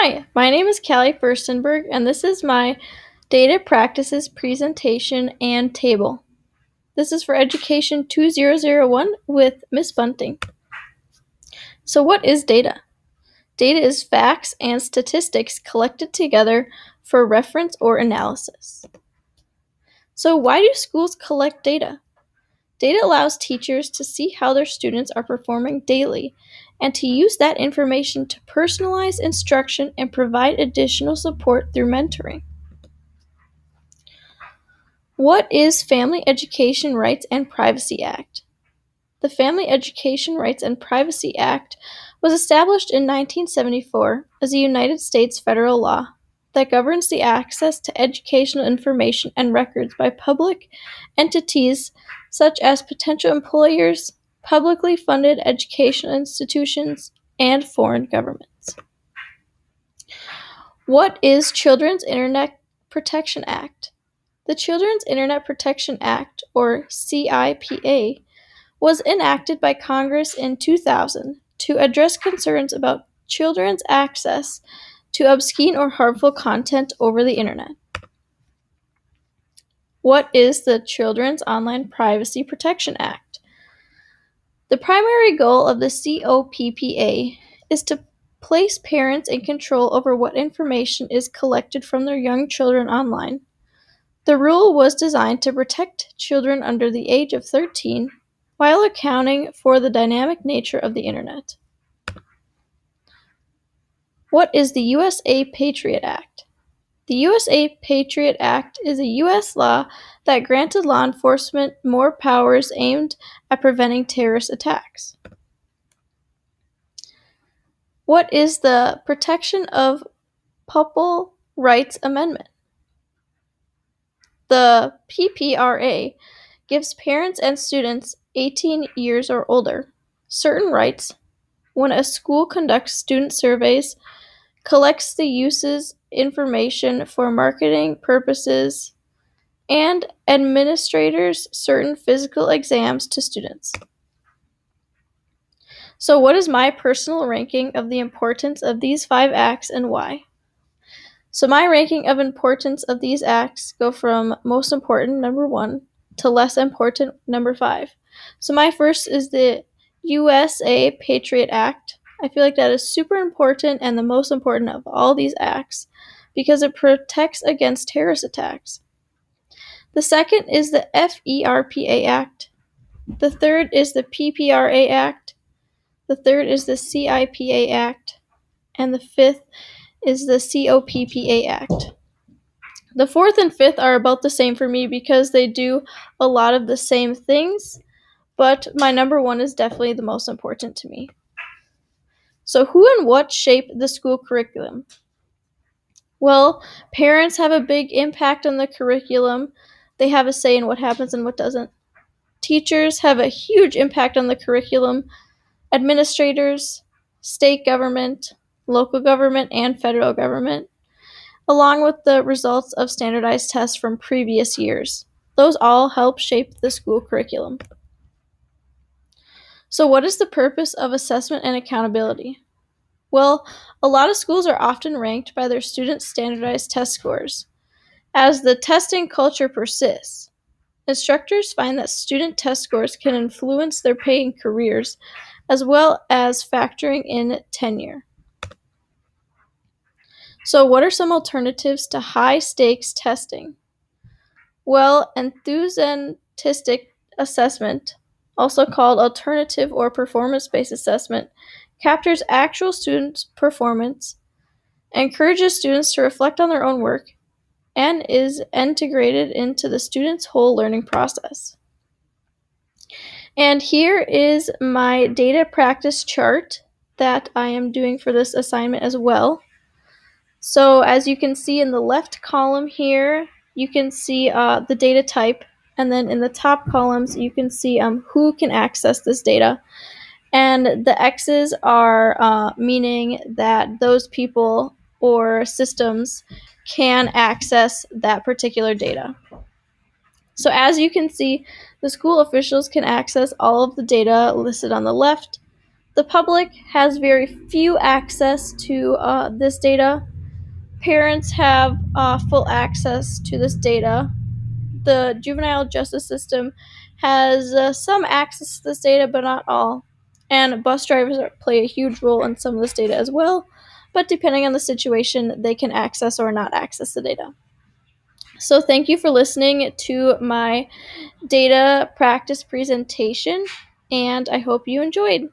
Hi, my name is Callie Furstenberg, and this is my data practices presentation and table. This is for Education 2001 with Miss Bunting. So what is data? Data is facts and statistics collected together for reference or analysis. So why do schools collect data? Data allows teachers to see how their students are performing daily and to use that information to personalize instruction and provide additional support through mentoring. What is Family Education Rights and Privacy Act? The Family Education Rights and Privacy Act was established in 1974 as a United States federal law that governs the access to educational information and records by public entities such as potential employers, publicly funded educational institutions, and foreign governments. What is Children's Internet Protection Act? The Children's Internet Protection Act, or CIPA, was enacted by Congress in 2000 to address concerns about children's access to obscene or harmful content over the internet. What is the Children's Online Privacy Protection Act? The primary goal of the COPPA is to place parents in control over what information is collected from their young children online. The rule was designed to protect children under the age of 13 while accounting for the dynamic nature of the internet. What is the USA Patriot Act? The USA Patriot Act is a U.S. law that granted law enforcement more powers aimed at preventing terrorist attacks. What is the Protection of Pupil Rights Amendment? The PPRA gives parents and students 18 years or older certain rights when a school conducts student surveys, collects the uses information for marketing purposes, and administers certain physical exams to students. So what is my personal ranking of the importance of these 5 acts and why? So my ranking of importance of these acts go from most important, number 1, to less important, number 5. So my first is the USA Patriot Act. I feel like that is super important and the most important of all these acts because it protects against terrorist attacks. The second is the FERPA Act. The third is the PPRA Act. The third is the CIPA Act. And the fifth is the COPPA Act. The fourth and fifth are about the same for me because they do a lot of the same things, but my number 1 is definitely the most important to me. So who and what shape the school curriculum? Well, parents have a big impact on the curriculum. They have a say in what happens and what doesn't. Teachers have a huge impact on the curriculum. Administrators, state government, local government, and federal government, along with the results of standardized tests from previous years. Those all help shape the school curriculum. So what is the purpose of assessment and accountability? Well, a lot of schools are often ranked by their students' standardized test scores. As the testing culture persists, instructors find that student test scores can influence their pay and careers, as well as factoring in tenure. So what are some alternatives to high-stakes testing? Well, enthusiastic assessment, also called alternative or performance-based assessment, captures actual students' performance, encourages students to reflect on their own work, and is integrated into the student's whole learning process. And here is my data practice chart that I am doing for this assignment as well. So as you can see in the left column here, you can see the data type, and then in the top columns, you can see who can access this data. And the X's are meaning that those people or systems can access that particular data. So as you can see, the school officials can access all of the data listed on the left. The public has very few access to this data. Parents have full access to this data. The juvenile justice system has some access to this data, but not all. And bus drivers play a huge role in some of this data as well, but depending on the situation, they can access or not access the data. So thank you for listening to my data practice presentation, and I hope you enjoyed.